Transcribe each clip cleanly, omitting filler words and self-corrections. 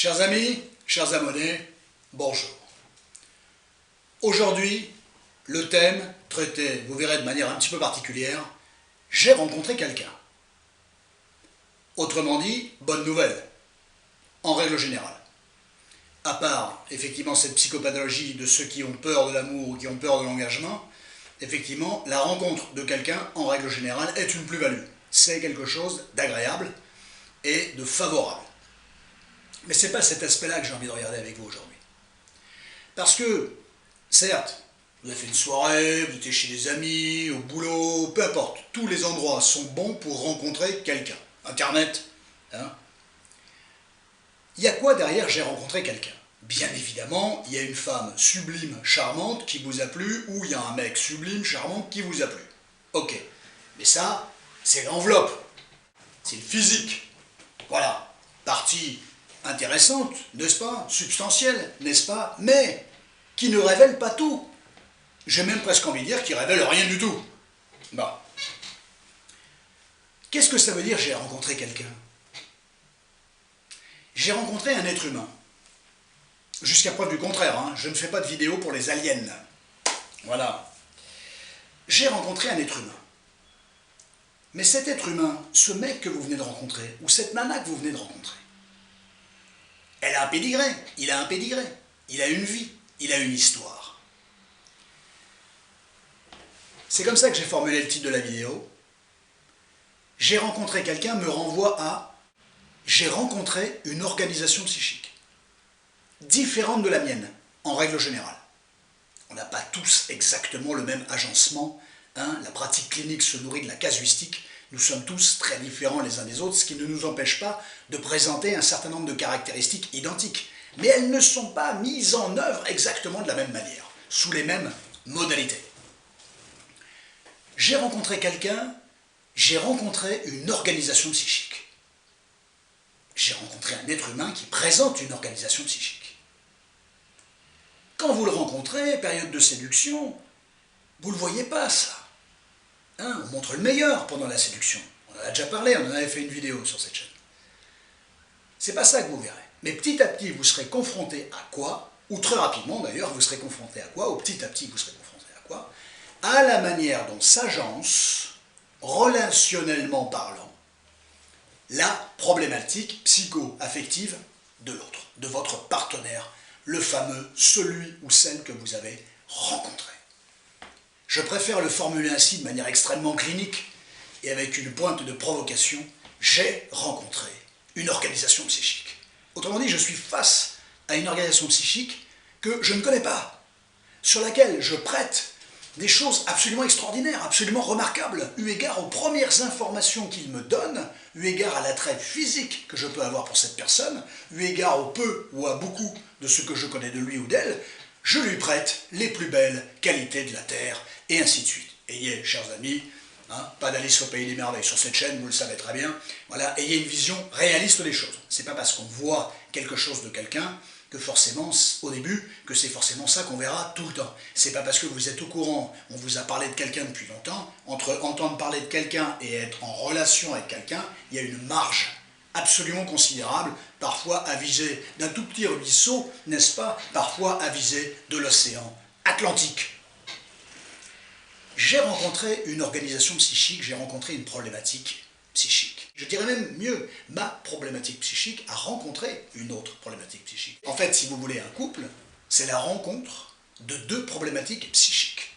Chers amis, chers abonnés, bonjour. Aujourd'hui, le thème traité, vous verrez de manière un petit peu particulière, j'ai rencontré quelqu'un. Autrement dit, bonne nouvelle, en règle générale. À part, effectivement, cette psychopathologie de ceux qui ont peur de l'amour ou qui ont peur de l'engagement, effectivement, la rencontre de quelqu'un, en règle générale, est une plus-value. C'est quelque chose d'agréable et de favorable. Mais ce n'est pas cet aspect-là que j'ai envie de regarder avec vous aujourd'hui. Parce que, certes, vous avez fait une soirée, vous étiez chez des amis, au boulot, peu importe. Tous les endroits sont bons pour rencontrer quelqu'un. Internet, hein. Il y a quoi derrière j'ai rencontré quelqu'un? Bien évidemment, il y a une femme sublime, charmante qui vous a plu, ou il y a un mec sublime, charmant qui vous a plu. Ok. Mais ça, c'est l'enveloppe. C'est le physique. Voilà. Partie intéressante, n'est-ce pas? Substantielle, n'est-ce pas? Mais qui ne révèle pas tout. J'ai même presque envie de dire qu'il ne révèle rien du tout. Bon. Qu'est-ce que ça veut dire j'ai rencontré quelqu'un? J'ai rencontré un être humain. Jusqu'à preuve du contraire, hein, je ne fais pas de vidéo pour les aliens. Voilà. J'ai rencontré un être humain. Mais cet être humain, ce mec que vous venez de rencontrer, ou cette nana que vous venez de rencontrer, elle a un pédigré, il a un pédigré, il a une vie, il a une histoire. C'est comme ça que j'ai formulé le titre de la vidéo. J'ai rencontré quelqu'un me renvoie à j'ai rencontré une organisation psychique, différente de la mienne, en règle générale. On n'a pas tous exactement le même agencement, hein, la pratique clinique se nourrit de la casuistique, nous sommes tous très différents les uns des autres, ce qui ne nous empêche pas de présenter un certain nombre de caractéristiques identiques. Mais elles ne sont pas mises en œuvre exactement de la même manière, sous les mêmes modalités. J'ai rencontré quelqu'un, j'ai rencontré une organisation psychique. J'ai rencontré un être humain qui présente une organisation psychique. Quand vous le rencontrez, période de séduction, vous ne le voyez pas ça. Hein, on montre le meilleur pendant la séduction. On en a déjà parlé, on en avait fait une vidéo sur cette chaîne. C'est pas ça que vous verrez. Mais petit à petit, vous serez confronté à quoi? Ou très rapidement d'ailleurs, vous serez confronté à quoi? Ou petit à petit, vous serez confronté à quoi? À la manière dont s'agence, relationnellement parlant, la problématique psycho-affective de l'autre, de votre partenaire, le fameux, celui ou celle que vous avez rencontré. Je préfère le formuler ainsi de manière extrêmement clinique et avec une pointe de provocation. J'ai rencontré une organisation psychique. Autrement dit, je suis face à une organisation psychique que je ne connais pas, sur laquelle je prête des choses absolument extraordinaires, absolument remarquables, eu égard aux premières informations qu'il me donne, eu égard à l'attrait physique que je peux avoir pour cette personne, eu égard au peu ou à beaucoup de ce que je connais de lui ou d'elle, je lui prête les plus belles qualités de la Terre, et ainsi de suite. Ayez, chers amis, hein, pas d'Alice au Pays des Merveilles sur cette chaîne, vous le savez très bien, voilà, ayez une vision réaliste des choses. C'est pas parce qu'on voit quelque chose de quelqu'un que forcément, au début, que c'est forcément ça qu'on verra tout le temps. C'est pas parce que vous êtes au courant, on vous a parlé de quelqu'un depuis longtemps, entre entendre parler de quelqu'un et être en relation avec quelqu'un, il y a une marge absolument considérable, parfois à viser d'un tout petit ruisseau, n'est-ce pas, parfois à viser de l'océan Atlantique. J'ai rencontré une organisation psychique, j'ai rencontré une problématique psychique. Je dirais même mieux, ma problématique psychique a rencontré une autre problématique psychique. En fait, si vous voulez un couple, c'est la rencontre de deux problématiques psychiques.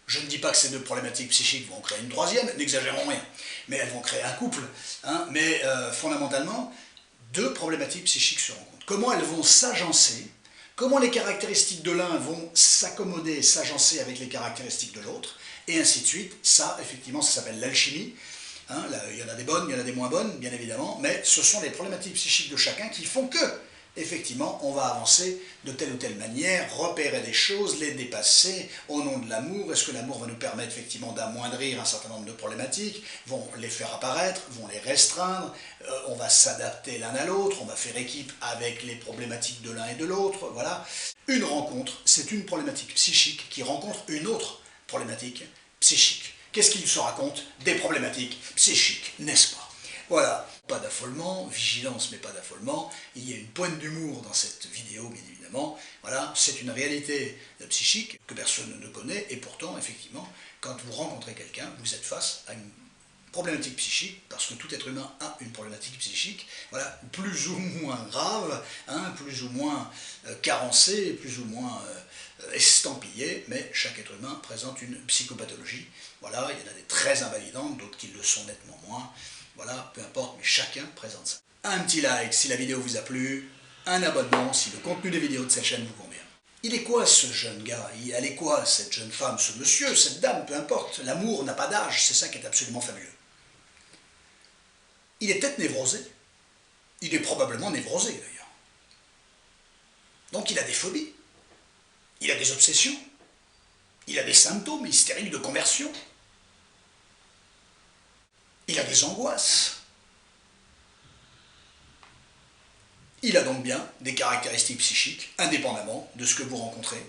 Je ne dis pas que ces deux problématiques psychiques vont créer une troisième, n'exagérons rien, mais elles vont créer un couple. Hein, mais fondamentalement, deux problématiques psychiques se rencontrent. Comment elles vont s'agencer? Comment les caractéristiques de l'un vont s'accommoder et s'agencer avec les caractéristiques de l'autre? Et ainsi de suite. Ça, effectivement, ça s'appelle l'alchimie. Hein, il y en a des bonnes, il y en a des moins bonnes, bien évidemment, mais ce sont les problématiques psychiques de chacun qui font que, effectivement, on va avancer de telle ou telle manière, repérer des choses, les dépasser au nom de l'amour. Est-ce que l'amour va nous permettre effectivement d'amoindrir un certain nombre de problématiques, vont les faire apparaître, vont les restreindre, on va s'adapter l'un à l'autre, on va faire équipe avec les problématiques de l'un et de l'autre, voilà. Une rencontre, c'est une problématique psychique qui rencontre une autre problématique psychique. Qu'est-ce qu'il se raconte? Des problématiques psychiques, n'est-ce pas? Voilà, pas d'affolement, vigilance mais pas d'affolement, il y a une pointe d'humour dans cette vidéo bien évidemment, voilà, c'est une réalité psychique que personne ne connaît et pourtant effectivement quand vous rencontrez quelqu'un, vous êtes face à une problématique psychique, parce que tout être humain a une problématique psychique, voilà, plus ou moins grave, hein, plus ou moins carencée, plus ou moins estampillée, mais chaque être humain présente une psychopathologie. Voilà, il y en a des très invalidantes, d'autres qui le sont nettement moins. Voilà, peu importe, mais chacun présente ça. Un petit like si la vidéo vous a plu, un abonnement si le contenu des vidéos de cette chaîne vous convient. Il est quoi ce jeune gars? Elle est quoi cette jeune femme, ce monsieur, cette dame, peu importe. L'amour n'a pas d'âge, c'est ça qui est absolument fabuleux. Il est peut-être névrosé. Il est probablement névrosé d'ailleurs. Donc il a des phobies. Il a des obsessions. Il a des symptômes hystériques de conversion. Il a des angoisses. Il a donc bien des caractéristiques psychiques, indépendamment de ce que vous rencontrez,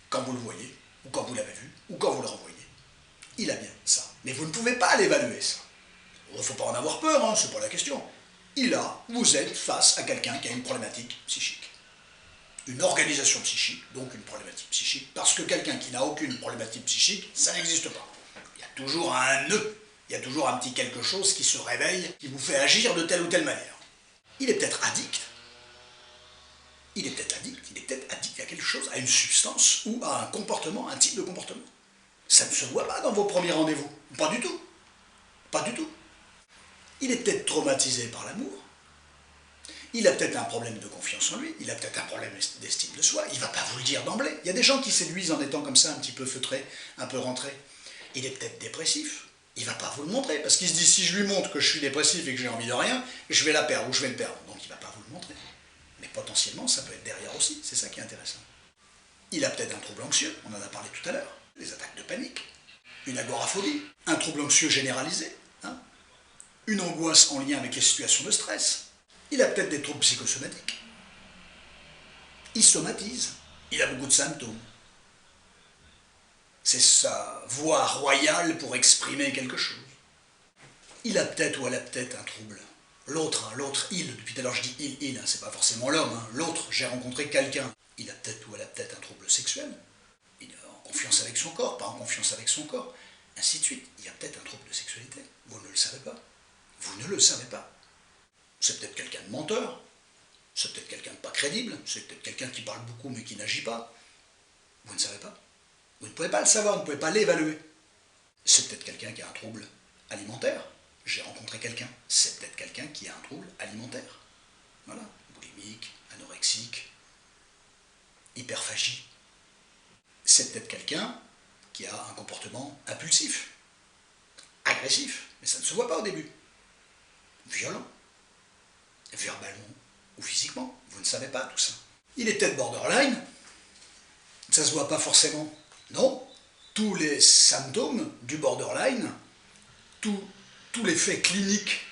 quand vous le voyez, ou quand vous l'avez vu, ou quand vous le revoyez. Il a bien ça. Mais vous ne pouvez pas l'évaluer, ça. Il ne faut pas en avoir peur, hein, c'est pas la question. Vous êtes face à quelqu'un qui a une problématique psychique. Une organisation psychique, donc une problématique psychique, parce que quelqu'un qui n'a aucune problématique psychique, ça n'existe pas. Il y a toujours un nœud, il y a toujours un petit quelque chose qui se réveille, qui vous fait agir de telle ou telle manière. Il est peut-être addict. Il est peut-être addict à quelque chose, à une substance ou à un comportement, un type de comportement. Ça ne se voit pas dans vos premiers rendez-vous. Pas du tout. Pas du tout. Il est peut-être traumatisé par l'amour. Il a peut-être un problème de confiance en lui. Il a peut-être un problème d'estime de soi. Il ne va pas vous le dire d'emblée. Il y a des gens qui séduisent en étant comme ça, un petit peu feutrés, un peu rentrés. Il est peut-être dépressif. Il ne va pas vous le montrer, parce qu'il se dit, si je lui montre que je suis dépressif et que j'ai envie de rien, je vais la perdre ou je vais le perdre. Donc il ne va pas vous le montrer. Mais potentiellement, ça peut être derrière aussi. C'est ça qui est intéressant. Il a peut-être un trouble anxieux. On en a parlé tout à l'heure. Les attaques de panique. Une agoraphobie. Un trouble anxieux généralisé. Hein, une angoisse en lien avec les situations de stress. Il a peut-être des troubles psychosomatiques. Il somatise. Il a beaucoup de symptômes. C'est sa voix royale pour exprimer quelque chose. Il a peut-être ou elle a peut-être un trouble. L'autre, il, depuis tout à l'heure je dis il, hein, c'est pas forcément l'homme. Hein. L'autre, j'ai rencontré quelqu'un. Il a peut-être ou elle a peut-être un trouble sexuel. Il est en confiance avec son corps, pas en confiance avec son corps. Ainsi de suite. Il y a peut-être un trouble de sexualité. Vous ne le savez pas. Vous ne le savez pas. C'est peut-être quelqu'un de menteur, c'est peut-être quelqu'un de pas crédible, c'est peut-être quelqu'un qui parle beaucoup mais qui n'agit pas. Vous ne savez pas. Vous ne pouvez pas le savoir, vous ne pouvez pas l'évaluer. C'est peut-être quelqu'un qui a un trouble alimentaire. J'ai rencontré quelqu'un. C'est peut-être quelqu'un qui a un trouble alimentaire. Voilà. Boulimique, anorexique, hyperphagie. C'est peut-être quelqu'un qui a un comportement impulsif, agressif, mais ça ne se voit pas au début. Violent. Verbalement ou physiquement, vous ne savez pas tout ça. Il est peut-être borderline, ça ne se voit pas forcément. Non, tous les symptômes du borderline, tous les faits cliniques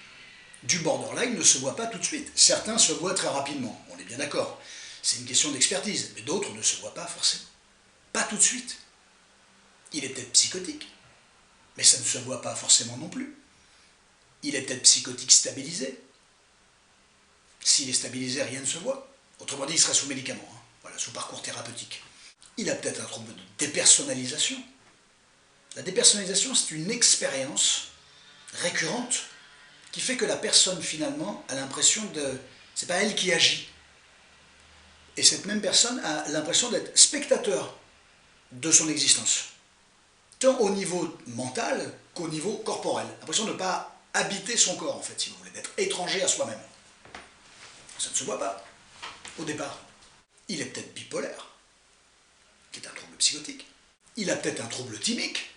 du borderline ne se voient pas tout de suite. Certains se voient très rapidement, on est bien d'accord. C'est une question d'expertise, mais d'autres ne se voient pas forcément. Pas tout de suite. Il est peut-être psychotique, mais ça ne se voit pas forcément non plus. Il est peut-être psychotique stabilisé. S'il est stabilisé, rien ne se voit. Autrement dit, il serait sous médicaments, hein. Voilà, sous parcours thérapeutique. Il a peut-être un trouble de dépersonnalisation. La dépersonnalisation, c'est une expérience récurrente qui fait que la personne, finalement, a l'impression de... C'est pas elle qui agit. Et cette même personne a l'impression d'être spectateur de son existence. Tant au niveau mental qu'au niveau corporel. L'impression de ne pas habiter son corps, en fait, si vous voulez, d'être étranger à soi-même. Ça ne se voit pas, au départ. Il est peut-être bipolaire, qui est un trouble psychotique. Il a peut-être un trouble thymique.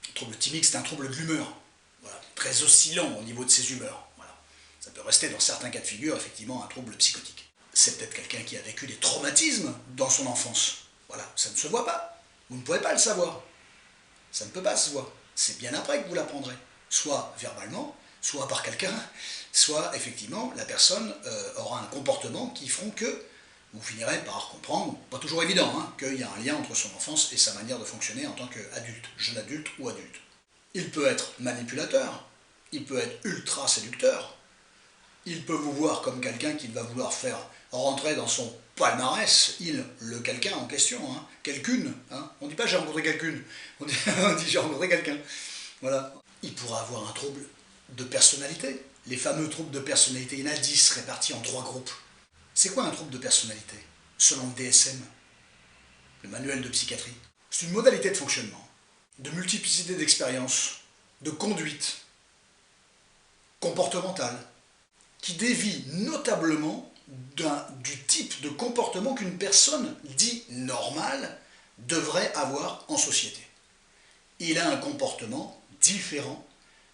Le trouble thymique, c'est un trouble de l'humeur. Voilà, très oscillant au niveau de ses humeurs. Voilà. Ça peut rester, dans certains cas de figure, effectivement, un trouble psychotique. C'est peut-être quelqu'un qui a vécu des traumatismes dans son enfance. Voilà, ça ne se voit pas. Vous ne pouvez pas le savoir. Ça ne peut pas se voir. C'est bien après que vous l'apprendrez. Soit verbalement, soit par quelqu'un, soit effectivement la personne aura un comportement qui feront que vous finirez par comprendre, pas toujours évident, hein, qu'il y a un lien entre son enfance et sa manière de fonctionner en tant qu'adulte, jeune adulte ou adulte. Il peut être manipulateur, il peut être ultra séducteur, il peut vous voir comme quelqu'un qui va vouloir faire rentrer dans son palmarès, le quelqu'un en question, hein, quelqu'une, hein. On ne dit pas j'ai rencontré quelqu'une, on dit j'ai rencontré quelqu'un. Voilà. Il pourra avoir un trouble de personnalité. Les fameux troubles de personnalité, il y en a 10 répartis en 3 groupes. C'est quoi un trouble de personnalité? Selon le DSM, le manuel de psychiatrie. C'est une modalité de fonctionnement, de multiplicité d'expériences, de conduite comportementale, qui dévie notablement du type de comportement qu'une personne dit normale devrait avoir en société. Il a un comportement différent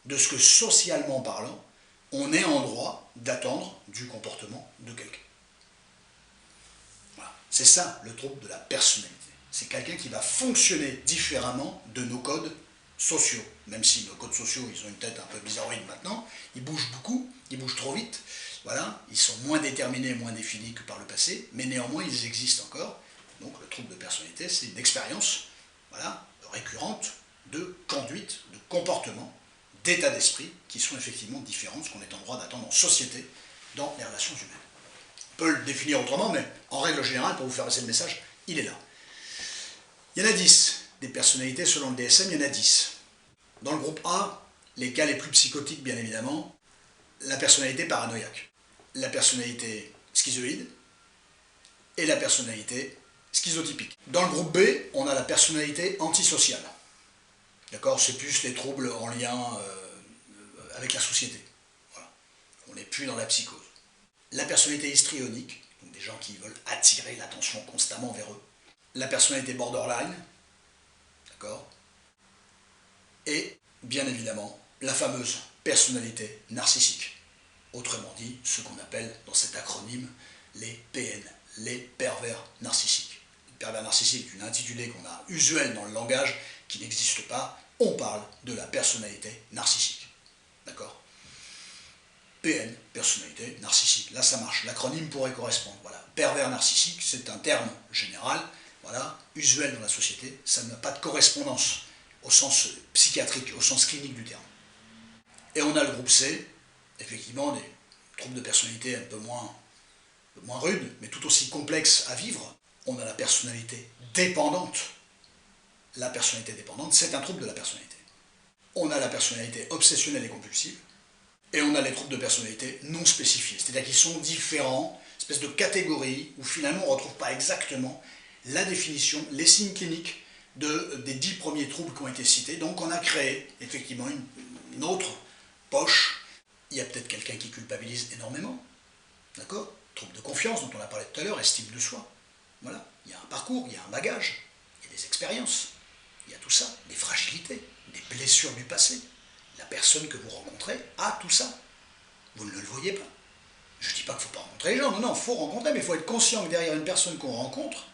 de ce que socialement parlant, on est en droit d'attendre du comportement de quelqu'un. Voilà. C'est ça le trouble de la personnalité. C'est quelqu'un qui va fonctionner différemment de nos codes sociaux. Même si nos codes sociaux, ils ont une tête un peu bizarroïde maintenant, ils bougent beaucoup, ils bougent trop vite. Voilà, ils sont moins déterminés, moins définis que par le passé, mais néanmoins ils existent encore. Donc le trouble de personnalité, c'est une expérience, voilà, récurrente de conduite, de comportement, d'état d'esprit qui sont effectivement différents de ce qu'on est en droit d'attendre en société dans les relations humaines. On peut le définir autrement, mais en règle générale, pour vous faire passer le message, il est là. Il y en a 10, des personnalités selon le DSM, il y en a 10. Dans le groupe A, les cas les plus psychotiques, bien évidemment, la personnalité paranoïaque, la personnalité schizoïde et la personnalité schizotypique. Dans le groupe B, on a la personnalité antisociale. D'accord, c'est plus les troubles en lien avec la société. Voilà. On n'est plus dans la psychose. La personnalité histrionique, donc des gens qui veulent attirer l'attention constamment vers eux. La personnalité borderline, d'accord, et bien évidemment la fameuse personnalité narcissique. Autrement dit, ce qu'on appelle dans cet acronyme les PN, les pervers narcissiques. Le pervers narcissique est une intitulé qu'on a usuelle dans le langage, qui n'existe pas. On parle de la personnalité narcissique. D'accord? PN, personnalité narcissique. Là, ça marche. L'acronyme pourrait correspondre. Voilà. Pervers narcissique, c'est un terme général, voilà, usuel dans la société. Ça n'a pas de correspondance au sens psychiatrique, au sens clinique du terme. Et on a le groupe C, effectivement, des troubles de personnalité un peu moins rudes, mais tout aussi complexes à vivre. On a la personnalité dépendante. La personnalité dépendante, c'est un trouble de la personnalité. On a la personnalité obsessionnelle et compulsive, et on a les troubles de personnalité non spécifiés, c'est-à-dire qu'ils sont différents, espèce de catégories où finalement on ne retrouve pas exactement la définition, les signes cliniques des 10 premiers troubles qui ont été cités. Donc on a créé effectivement une autre poche. Il y a peut-être quelqu'un qui culpabilise énormément, d'accord? Trouble de confiance dont on a parlé tout à l'heure, estime de soi. Voilà, il y a un parcours, il y a un bagage, il y a des expériences, il y a tout ça, des fragilités, des blessures du passé. La personne que vous rencontrez a tout ça. Vous ne le voyez pas. Je ne dis pas qu'il ne faut pas rencontrer les gens, non, il faut rencontrer, mais il faut être conscient que derrière une personne qu'on rencontre,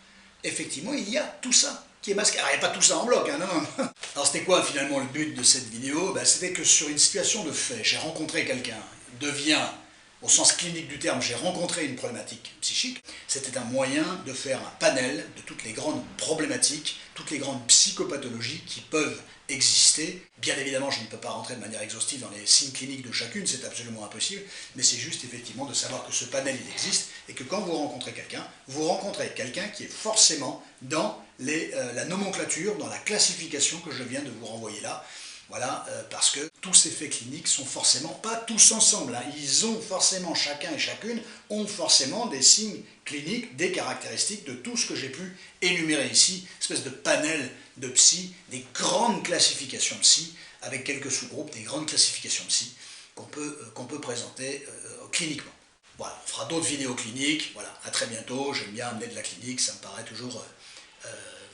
effectivement, il y a tout ça qui est masqué. Alors, il n'y a pas tout ça en bloc, hein, non, non. Alors, c'était quoi finalement le but de cette vidéo? C'était que sur une situation de fait, j'ai rencontré quelqu'un, devient, au sens clinique du terme, j'ai rencontré une problématique psychique. C'était un moyen de faire un panel de toutes les grandes problématiques, toutes les grandes psychopathologies qui peuvent exister. Bien évidemment, je ne peux pas rentrer de manière exhaustive dans les signes cliniques de chacune, c'est absolument impossible, mais c'est juste effectivement de savoir que ce panel il existe et que quand vous rencontrez quelqu'un qui est forcément dans la nomenclature, dans la classification que je viens de vous renvoyer là. Voilà, parce que tous ces faits cliniques sont forcément pas tous ensemble, hein. Ils ont forcément, chacun et chacune, ont forcément des signes cliniques, des caractéristiques de tout ce que j'ai pu énumérer ici, espèce de panel de psy, des grandes classifications psy, avec quelques sous-groupes, des grandes classifications psy qu'on peut présenter cliniquement. Voilà, on fera d'autres vidéos cliniques, voilà, à très bientôt, j'aime bien amener de la clinique, ça me paraît toujours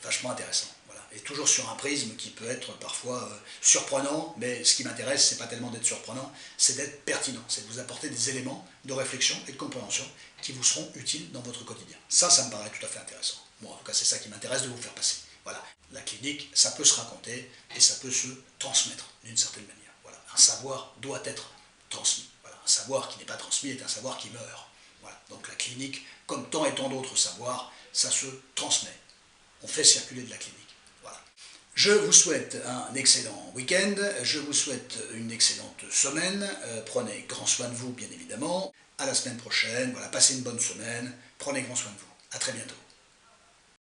vachement intéressant. Et toujours sur un prisme qui peut être parfois surprenant, mais ce qui m'intéresse, c'est pas tellement d'être surprenant, c'est d'être pertinent, c'est de vous apporter des éléments de réflexion et de compréhension qui vous seront utiles dans votre quotidien. Ça me paraît tout à fait intéressant. Moi, en tout cas, c'est ça qui m'intéresse de vous faire passer. Voilà, la clinique, ça peut se raconter et ça peut se transmettre d'une certaine manière. Voilà, un savoir doit être transmis. Voilà, un savoir qui n'est pas transmis est un savoir qui meurt. Voilà, donc la clinique, comme tant et tant d'autres savoirs, ça se transmet. On fait circuler de la clinique. Je vous souhaite un excellent week-end, je vous souhaite une excellente semaine, prenez grand soin de vous bien évidemment, à la semaine prochaine, voilà, passez une bonne semaine, prenez grand soin de vous, à très bientôt.